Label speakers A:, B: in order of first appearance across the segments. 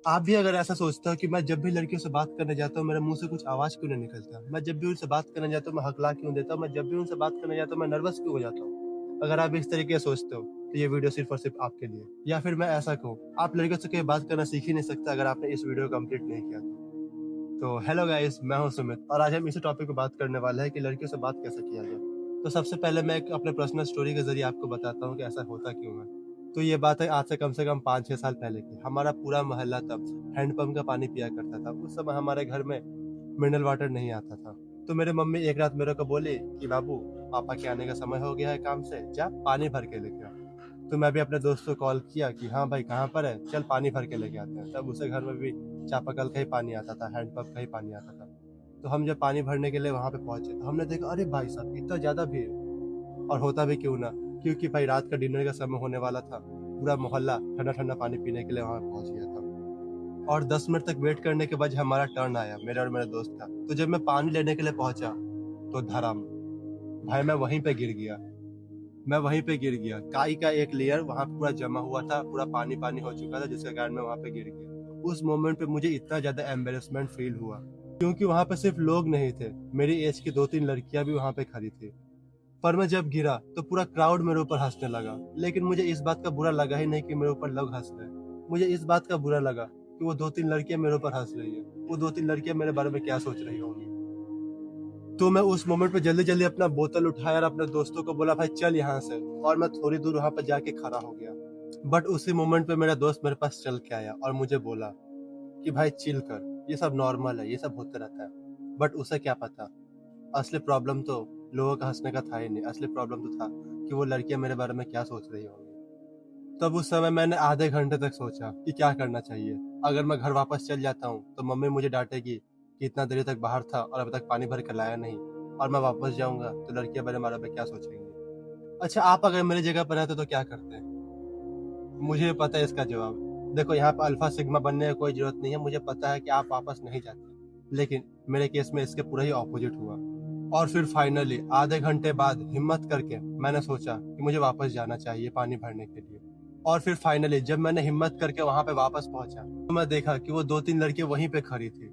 A: आप भी अगर ऐसा सोचते हो कि मैं जब भी लड़कियों से बात करने जाता हूँ, मेरे मुँह से कुछ आवाज़ क्यों नहीं निकलता? मैं जब भी उनसे बात करने जाता हूँ, मैं हकला क्यों देता हूँ? मैं जब भी उनसे बात करने जाता हूँ, मैं नर्वस क्यों हो जाता हूँ? अगर आप इस तरीके से सोचते हो, तो ये वीडियो सिर्फ़ और सिर्फ़ आपके लिए। या फिर मैं ऐसा कहूँ, आप लड़कियों से कभी बात करना सीख ही नहीं सकते अगर आपने इस वीडियो को कंप्लीट नहीं किया तो। तो हेलो गाइस, मैं हूँ सुमित और आज हम इसी टॉपिक पे बात करने वाले हैं कि लड़कियों से बात कैसे किया जाए। तो सबसे पहले मैं एक अपने पर्सनल स्टोरी के ज़रिए आपको बताता हूँ कि ऐसा होता क्यों है। तो ये बात है आज से कम 5-6 साल पहले की। हमारा पूरा मोहल्ला तब हैंडपंप का पानी पिया करता था। उस समय हमारे घर में मिनरल वाटर नहीं आता था। तो मेरे मम्मी एक रात मेरे को बोली कि बाबू, पापा के आने का समय हो गया है काम से, जा पानी भर के लेके आ। तो मैं भी अपने दोस्त को कॉल किया कि हाँ भाई कहाँ पर है, चल पानी भर के लेके आते हैं। तब उसे घर में भी चापाकल का ही पानी आता था, हैंडपंप का ही पानी आता था। तो हम जब पानी भरने के लिए वहाँ पे पहुंचे तो हमने देखा, अरे भाई साहब इतना ज्यादा भीड़। और होता भी क्यों ना, क्योंकि भाई रात का डिनर का समय होने वाला था। पूरा मोहल्ला ठंडा ठंडा पानी पीने के लिए वहाँ पहुंच गया था। और 10 मिनट तक वेट करने के बाद हमारा टर्न आया, मेरा और मेरे दोस्त का। तो जब मैं पानी लेने के लिए पहुंचा तो धड़ाम, भाई मैं वहीं पे गिर गया। काई का एक लेयर वहां पूरा जमा हुआ था, पूरा पानी पानी हो चुका था, जिसके कारण मैं वहां पे गिर गया। उस मोमेंट पे मुझे इतना ज्यादा एम्बेरसमेंट फील हुआ, क्योंकि वहां पे सिर्फ लोग नहीं थे, मेरी एज की 2-3 लड़कियां भी वहां पे खड़ी थी। पर मैं जब गिरा तो पूरा क्राउड मेरे ऊपर हंसने लगा, लेकिन मुझे इस बात का बुरा लगा ही नहीं कि मेरे ऊपर लोग हंस रहे हैं। मुझे इस बात का बुरा लगा कि वो 2-3 लड़कियां मेरे ऊपर हंस रही है। वो 2-3 लड़कियां मेरे बारे में क्या सोच रही होंगी। तो मैं उस मोमेंट पे जल्दी जल्दी अपना बोतल उठाया और अपने दोस्तों को बोला, भाई चल यहाँ से। और मैं थोड़ी दूर वहां पर जाके खड़ा हो गया। बट उसी मोमेंट पे मेरा दोस्त मेरे पास चल के आया और मुझे बोला कि भाई चिल कर, ये सब नॉर्मल है, ये सब होते रहता है। बट उसे क्या पता, असली प्रॉब्लम तो लोगों का हंसने का था ही नहीं। असली प्रॉब्लम तो था कि वो लड़कियां मेरे बारे में क्या सोच रही होंगी। तब उस समय मैंने आधे घंटे तक सोचा कि क्या करना चाहिए। अगर मैं घर वापस चल जाता हूँ तो मम्मी मुझे डांटेगी कि इतना देर तक बाहर था और अभी तक पानी भर के लाया नहीं। और मैं वापस जाऊंगा तो लड़कियां मेरे बारे में क्या सोचेंगी। अच्छा, आप अगर मेरी जगह पर रहते तो क्या करते? मुझे पता है इसका जवाब। देखो, यहाँ पे अल्फा सिग्मा बनने की कोई जरूरत नहीं है। मुझे पता है कि आप वापस नहीं जाते, लेकिन मेरे केस में इसके पूरा ही ऑपोजिट हुआ। और फिर फाइनली आधे घंटे बाद हिम्मत करके मैंने सोचा कि मुझे वापस जाना चाहिए पानी भरने के लिए। और फिर फाइनली जब मैंने हिम्मत करके वहां पे वापस पहुंचा तो मैं देखा कि वो 2-3 लड़कियां वहीं पे खड़ी थी।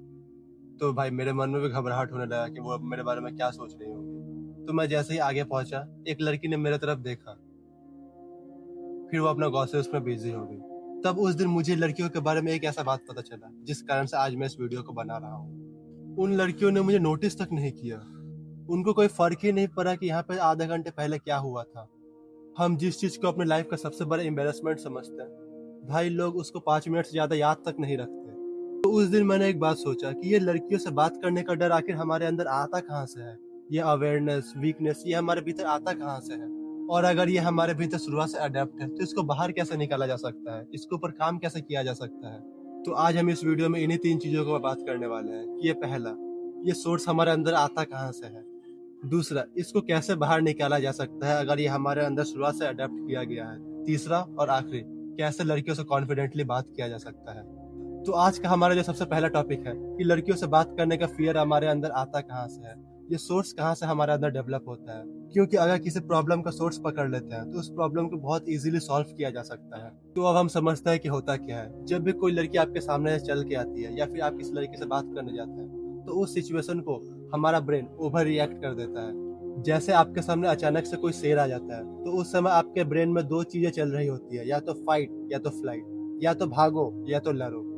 A: तो भाई मेरे मन में भी घबराहट होने लगा कि वो मेरे बारे में क्या सोच रही होंगी। तो मैं जैसे ही आगे पहुंचा, एक लड़की ने मेरे तरफ देखा, फिर वो अपना गॉसिप्स में बिजी हो गई। तब उस दिन मुझे लड़कियों के बारे में एक ऐसा बात पता चला जिस कारण से आज मैं इस वीडियो को बना रहा हूँ। उन लड़कियों ने मुझे नोटिस तक नहीं किया। उनको कोई फर्क ही नहीं पड़ा कि यहाँ पे आधे घंटे पहले क्या हुआ था। हम जिस चीज को अपने लाइफ का सबसे बड़ा एम्बेरसमेंट समझते हैं, भाई लोग उसको 5 मिनट से ज्यादा याद तक नहीं रखते। तो उस दिन मैंने एक बात सोचा कि ये लड़कियों से बात करने का डर आखिर हमारे अंदर आता कहाँ से है। ये अवेयरनेस, वीकनेस, ये हमारे भीतर आता कहाँ से है? और अगर ये हमारे भीतर शुरुआत से अडेप्ट है तो इसको बाहर कैसे निकाला जा सकता है, इसके ऊपर काम कैसे किया जा सकता है? तो आज हम इस वीडियो में इन्हीं 3 चीजों को बात करने वाले हैं कि ये पहला, ये सोर्स हमारे अंदर आता कहाँ से है। दूसरा, इसको कैसे बाहर निकाला जा सकता है अगर ये हमारे अंदर शुरुआत से अडेप्ट किया गया है। तीसरा और आखिरी, कैसे लड़कियों से कॉन्फिडेंटली बात किया जा सकता है। तो आज का हमारा जो सबसे पहला टॉपिक है कि लड़कियों से बात करने का फियर हमारे अंदर आता कहाँ से है, ये सोर्स कहाँ से हमारे अंदर डेवलप होता है। क्योंकि अगर किसी प्रॉब्लम का सोर्स पकड़ लेते हैं तो उस प्रॉब्लम को बहुत इजीली सॉल्व किया जा सकता है। तो अब हम समझते हैं कि होता क्या है। जब भी कोई लड़की आपके सामने से चल के आती है या फिर आप किसी लड़की से बात करने जाते हैं तो उस सिचुएशन को हमारा ब्रेन ओवर रिएक्ट कर देता है। जैसे आपके सामने अचानक से कोई शेर आ जाता है तो उस समय आपके ब्रेन में 2 चीजें चल रही होती है, या तो फाइट या तो फ्लाइट, या तो भागो या तो लड़ो।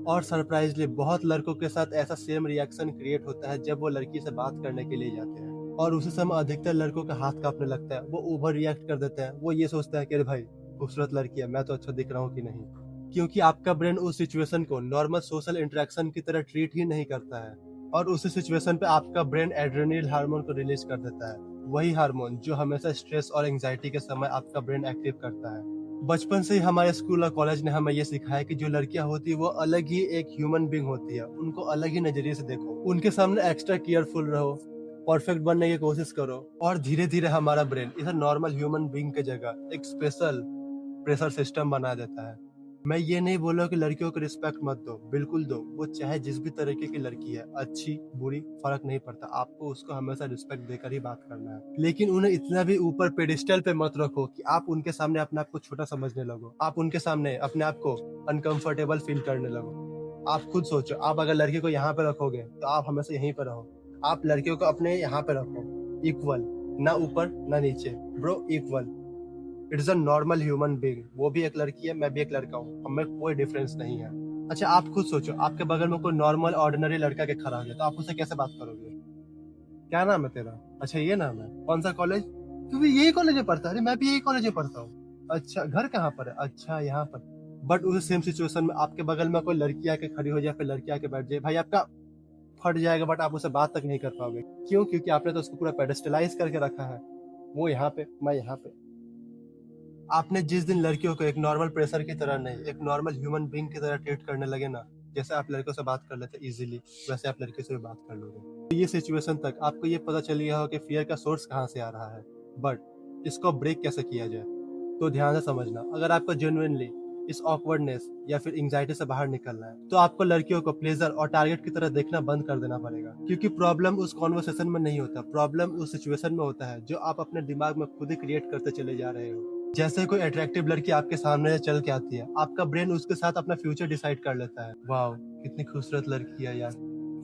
A: और सरप्राइजली बहुत लड़कों के साथ ऐसा सेम रिएक्शन क्रिएट होता है जब वो लड़की से बात करने के लिए जाते हैं। और उसी समय अधिकतर लड़कों का हाथ कांपने लगता है, वो ओवर रिएक्ट कर देते हैं। वो ये सोचता है कि अरे भाई खूबसूरत लड़की है, मैं तो अच्छा दिख रहा हूँ कि नहीं। क्योंकि आपका ब्रेन उस सिचुएशन को नॉर्मल सोशल इंटरेक्शन की तरह ट्रीट ही नहीं करता है। और उसी सिचुएशन पे आपका ब्रेन एड्रेनल हार्मोन को रिलीज कर देता है, वही हार्मोन जो हमेशा स्ट्रेस और एंजाइटी के समय आपका ब्रेन एक्टिव करता है। बचपन से ही हमारे स्कूल और कॉलेज ने हमें ये सिखाया कि जो लड़कियां होती है वो अलग ही एक ह्यूमन बीइंग होती है, उनको अलग ही नजरिए से देखो, उनके सामने एक्स्ट्रा केयरफुल रहो, परफेक्ट बनने की कोशिश करो। और धीरे धीरे हमारा ब्रेन इसे नॉर्मल ह्यूमन बीइंग की जगह एक स्पेशल प्रेशर सिस्टम बना देता है। मैं ये नहीं बोल रहा हूँ कि लड़कियों को रिस्पेक्ट मत दो, बिल्कुल दो। वो चाहे जिस भी तरीके की लड़की है, अच्छी, बुरी, फ़र्क नहीं पड़ता। आपको उसको हमेशा रिस्पेक्ट देकर ही बात करना है। लेकिन उन्हें इतना भी ऊपर पेडेस्टल पे मत रखो कि आप उनके सामने अपने आप को छोटा समझने लगो। आप उनके सामने अपने आप को अनकंफर्टेबल फ़ील करने लगो। आप खुद सोचो, आप अगर लड़की को यहाँ पे रखोगे, तो आप हमेशा यहीं पे रहो। आप लड़कियों को अपने यहाँ पे रखो, इक्वल, ना ऊपर, ना नीचे। Bro equal. It is a normal human being. वो भी एक लड़की है, मैं भी एक लड़का हूँ, हमें कोई डिफरेंस नहीं है। अच्छा आप खुद सोचो, आपके बगल में कोई नॉर्मल ऑर्डिनरी लड़का के खड़ा हो गया, तो आप उससे कैसे बात करोगे? क्या नाम है तेरा? अच्छा ये नाम है, कौन सा कॉलेज? तू भी यही कॉलेज में पढ़ता है? अरे मैं भी यही कॉलेज में पढ़ता हूँ। अच्छा घर कहाँ पर है? अच्छा यहाँ पर। बट उस सेम सिचुएशन में आपके बगल में कोई लड़की आके खड़ी हो जाए, फिर लड़की आके बैठ जाए, भाई आपका फट जाएगा, बट आप उससे बात तक नहीं कर पाओगे। क्यों? क्योंकि आपने तो उसको पूरा पेडेस्टलाइज करके रखा है। वो यहाँ पे, मैं यहाँ पे। आपने जिस दिन लड़कियों को एक नॉर्मल प्रेशर की तरह नहीं, एक नॉर्मल ह्यूमन बीइंग की तरह ट्रीट करने लगे ना, जैसे आप लड़कों से बात कर लेते इजीली, वैसे आप लड़के से भी बात कर लोगे। तो ये सिचुएशन तक आपको ये पता चल गया हो कि फियर का सोर्स कहाँ से आ रहा है, बट इसको ब्रेक कैसे किया जाए। तो ध्यान से समझना, अगर आपको जेन्युइनली इस ऑकवर्डनेस या फिर एंजाइटी से बाहर निकलना है, तो आपको लड़कियों को प्लेजर और टारगेट की तरह देखना बंद कर देना पड़ेगा। क्योंकि प्रॉब्लम उस कॉन्वर्सेशन में नहीं होता, प्रॉब्लम उस सिचुएशन में होता है जो आप अपने दिमाग में खुद ही क्रिएट करते चले जा रहे हो। जैसे कोई अट्रैक्टिव लड़की आपके सामने से चल के आती है, आपका ब्रेन उसके साथ अपना फ्यूचर डिसाइड कर लेता है। वाह कितनी खूबसूरत लड़की है यार,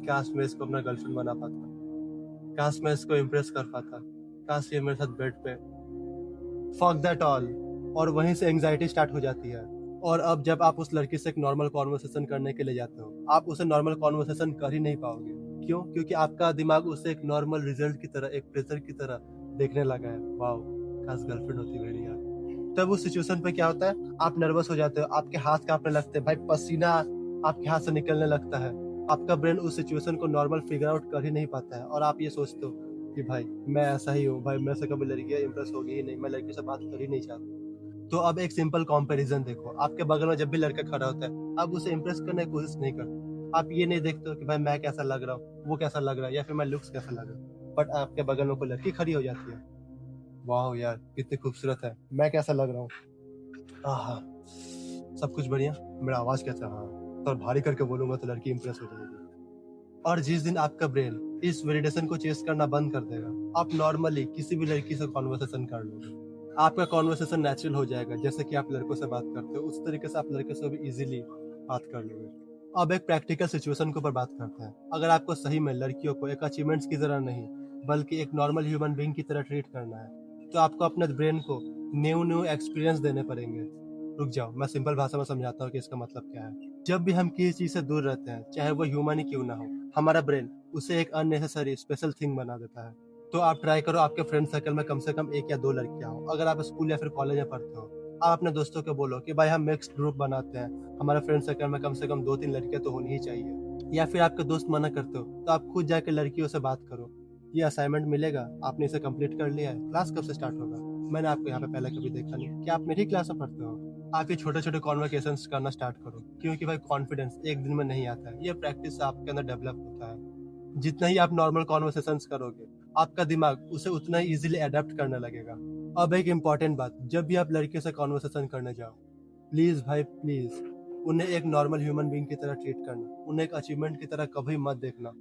A: काश मैं इसको अपना गर्लफ्रेंड बना पाता, काश मैं इसको इम्प्रेस कर पाता, काश ये मेरे साथ बेड पे। Fuck that all. और वहीं से एंजाइटी स्टार्ट हो जाती है। और अब जब आप उस लड़की से एक नॉर्मल कॉन्वर्सेशन करने के लिए जाते हो, आप उसे नॉर्मल कॉन्वर्सेशन कर ही नहीं पाओगे। क्यों? क्योंकि आपका दिमाग उसे एक नॉर्मल रिजल्ट की तरह, एक प्रेशर की तरह देखने लगा है। वाह काश गर्लफ्रेंड होती मेरी यार। तब उस सिचुएशन पे क्या होता है, आप नर्वस हो जाते हो, आपके हाथ कांपने लगते हैं, भाई पसीना आपके हाथ से निकलने लगता है। आपका ब्रेन उस सिचुएशन को नॉर्मल फिगर आउट कर ही नहीं पाता है, और आप ये सोचते हो कि भाई मैं ऐसा ही हूँ, भाई मेरे से कभी लड़कियां इंप्रेस होगी ही नहीं, मैं लड़की से बात कर ही नहीं चाहता। तो अब एक सिंपल कंपैरिजन देखो, आपके बगल में जब भी लड़का खड़ा होता है, आप उसे इंप्रेस करने की कोशिश नहीं करते। आप ये नहीं देखते हो कि भाई मैं कैसा लग रहा हूँ, वो कैसा लग रहा है, या फिर मैं लुक्स कैसा लग रहा हूँ। बट आपके बगल में कोई लड़की खड़ी हो जाती है, वाह यार कितनी खूबसूरत है, मैं कैसा लग रहा हूँ, आहा सब कुछ बढ़िया, मेरा आवाज कैसा, हाँ तो भारी करके बोलूंगा तो लड़की इंप्रेस हो जाएगी। और जिस दिन आपका ब्रेन इस वैलिडेशन को चेस करना बंद कर देगा, आप नॉर्मली किसी भी लड़की से कॉन्वर्सेशन कर लोगे। आपका कॉन्वर्सेशन नेचुरल हो जाएगा, जैसे कि आप लड़कों से बात करते हो उस तरीके से आप लड़के से भी इजीली बात कर लोगे। अब एक प्रैक्टिकल सिचुएशन के ऊपर बात करते हैं। अगर आपको सही में लड़कियों को एक अचीवमेंट्स की तरह नहीं, बल्कि एक नॉर्मल ह्यूमन बीइंग की तरह ट्रीट करना है, तो आपको अपने ब्रेन को न्यू न्यू एक्सपीरियंस देने पड़ेंगे। रुक जाओ, मैं सिंपल भाषा में समझाता हूँ कि इसका मतलब क्या है। जब भी हम किसी चीज से दूर रहते हैं, चाहे वो ह्यूमन ही क्यों ना हो, हमारा ब्रेन उसे एक अननेसेसरी स्पेशल थिंग बना देता है। तो आप ट्राई करो, आपके फ्रेंड सर्कल में कम से कम एक या दो लड़कियां हो। अगर आप स्कूल या फिर कॉलेज में पढ़ते हो, आप अपने दोस्तों को बोलो कि भाई हम मिक्स्ड ग्रुप बनाते हैं, हमारे फ्रेंड सर्कल में कम से कम 2-3 लड़कियां तो होनी ही चाहिए। या फिर आपके दोस्त मना करते हो, तो आप खुद जाकर लड़कियों से बात करो। ये असाइनमेंट मिलेगा, आपने इसे कंप्लीट कर लिया है, क्लास कब से स्टार्ट होगा? मैंने आपको यहाँ पे पहले कभी देखा नहीं, क्या आप मेरी क्लास में पढ़ते हो? आप ये छोटे छोटे कॉन्वर्सेशन करना स्टार्ट करो, क्योंकि भाई कॉन्फिडेंस एक दिन में नहीं आता है, ये प्रैक्टिस से आपके अंदर डेवलप होता है। जितना ही आप नॉर्मल कॉन्वर्सेशन करोगे, आपका दिमाग उसे उतना ही इजीली अडेप्ट करने लगेगा। अब एक इम्पॉर्टेंट बात, जब भी आप लड़के से कॉन्वर्सेशन करने जाओ, प्लीज भाई प्लीज उन्हें एक नॉर्मल ह्यूमन बीइंग की तरह ट्रीट करना, उन्हें एक अचीवमेंट की तरह कभी मत देखना।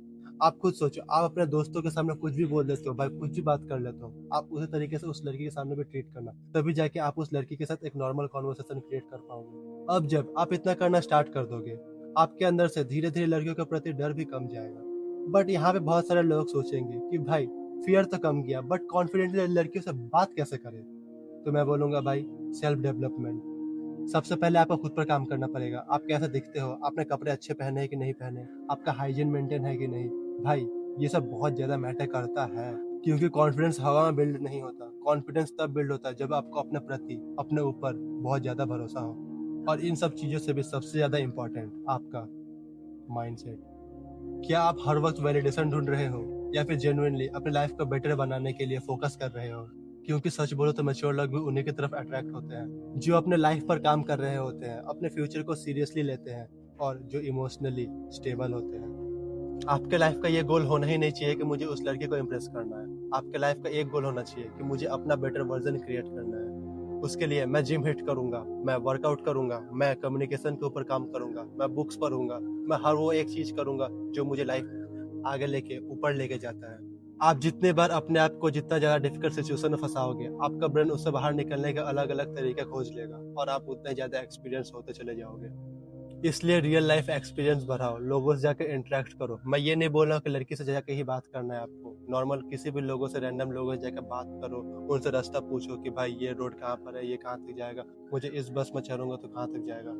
A: आप खुद सोचो, आप अपने दोस्तों के सामने कुछ भी बोल देते हो, भाई कुछ भी बात कर लेते हो, आप उसी तरीके से उस लड़की के सामने भी ट्रीट करना, तभी जाके आप उस लड़की के साथ एक नॉर्मल कॉन्वर्सेशन क्रिएट कर पाओगे। अब जब आप इतना करना स्टार्ट कर दोगे, आपके अंदर से धीरे धीरे लड़कियों के प्रति डर भी कम जाएगा। बट यहाँ पे बहुत सारे लोग सोचेंगे कि भाई फियर तो कम गया, बट कॉन्फिडेंटली लड़कियों से बात कैसे करें? तो मैं बोलूंगा भाई सेल्फ डेवलपमेंट। सबसे पहले आपको खुद पर काम करना पड़ेगा। आप कैसे दिखते हो, आपने कपड़े अच्छे पहने हैं कि नहीं पहने, आपका हाइजीन मेंटेन है कि नहीं, भाई ये सब बहुत ज्यादा मैटर करता है। क्योंकि कॉन्फिडेंस हवा में बिल्ड नहीं होता, कॉन्फिडेंस तब बिल्ड होता है जब आपको अपने प्रति, अपने ऊपर बहुत ज्यादा भरोसा हो। और इन सब चीजों से भी सबसे ज्यादा इम्पोर्टेंट आपका माइंडसेट। क्या आप हर वक्त वैलिडेशन ढूंढ रहे हो, या फिर जेन्युइनली अपनी लाइफ को बेटर बनाने के लिए फोकस कर रहे हो? क्योंकि सच बोलो तो मैच्योर लोग भी उन्हीं की तरफ अट्रैक्ट होते हैं, जो अपने लाइफ पर काम कर रहे होते हैं, अपने फ्यूचर को सीरियसली लेते हैं, और जो इमोशनली स्टेबल होते हैं। आपके लाइफ का ये गोल होना ही नहीं चाहिए कि मुझे उस लड़के को इम्प्रेस करना है। आपके लाइफ का एक गोल होना चाहिए कि मुझे अपना बेटर वर्जन क्रिएट करना है। उसके लिए मैं जिम हिट करूंगा, मैं वर्कआउट करूंगा, मैं कम्युनिकेशन के ऊपर काम करूंगा, मैं बुक्स पढ़ूंगा, मैं हर वो एक चीज करूंगा जो मुझे लाइफ आगे लेके ऊपर लेके जाता है। आप जितने बार अपने आप को जितना ज्यादा डिफिकल्ट सिचुएशन में फंसाओगे, आपका ब्रेन उससे बाहर निकलने का अलग अलग तरीके खोज लेगा और आप उतने ज्यादा एक्सपीरियंस होते चले जाओगे। इसलिए रियल लाइफ एक्सपीरियंस बढ़ाओ, लोगों से जाकर इंटरेक्ट करो। मैं ये नहीं बोल रहा हूँ कि लड़की से जाकर ही बात करना है आपको, नॉर्मल किसी भी लोगों से, रैंडम लोगों से जाकर बात करो, उनसे रास्ता पूछो कि भाई ये रोड कहाँ पर है, ये कहाँ तक जाएगा, मुझे इस बस में चढ़ूंगा तो कहाँ तक जाएगा।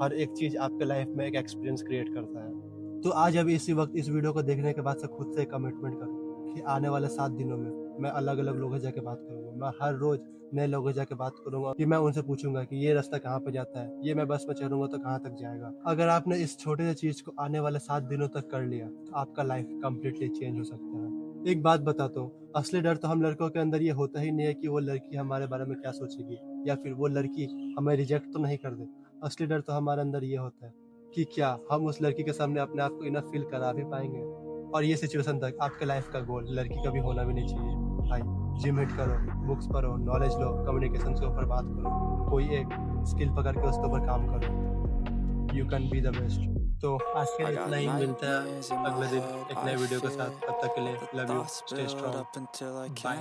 A: हर एक चीज आपके लाइफ में एक एक्सपीरियंस क्रिएट करता है। तो आज अब इसी वक्त इस वीडियो को देखने के बाद से खुद से कमिटमेंट करो कि आने वाले 7 दिनों में मैं अलग अलग लोगों से जाके बात करूंगा। मैं हर रोज नए लोगों से जाके बात करूंगा कि मैं उनसे पूछूंगा कि ये रास्ता कहाँ पे जाता है, ये मैं बस में चढ़ूंगा तो कहाँ तक जाएगा। अगर आपने इस छोटे से चीज को आने वाले 7 दिनों तक कर लिया तो आपका लाइफ कम्प्लीटली चेंज हो सकता है। एक बात बताता हूँ, असली डर तो हम लड़कों के अंदर ये होता ही नहीं है कि वो लड़की हमारे बारे में क्या सोचेगी या फिर वो लड़की हमें रिजेक्ट तो नहीं कर दे। असली डर तो हमारे अंदर ये होता है कि क्या हम उस लड़की के सामने अपने आप को इनफ फील करा भी पाएंगे। और ये सिचुएशन तक आपके लाइफ का गोल लड़की कभी होना भी नहीं चाहिए। भाई जिम हिट करो, बुक्स पढ़ो, नॉलेज लो, कम्युनिकेशन के ऊपर बात करो, कोई एक स्किल पकड़ के उसके ऊपर काम करो। You can be the best. तो आज के लिए इतना ही, मिलता है अगले दिन एक नए वीडियो के साथ। तब तक के लिए love you, stay strong, bye.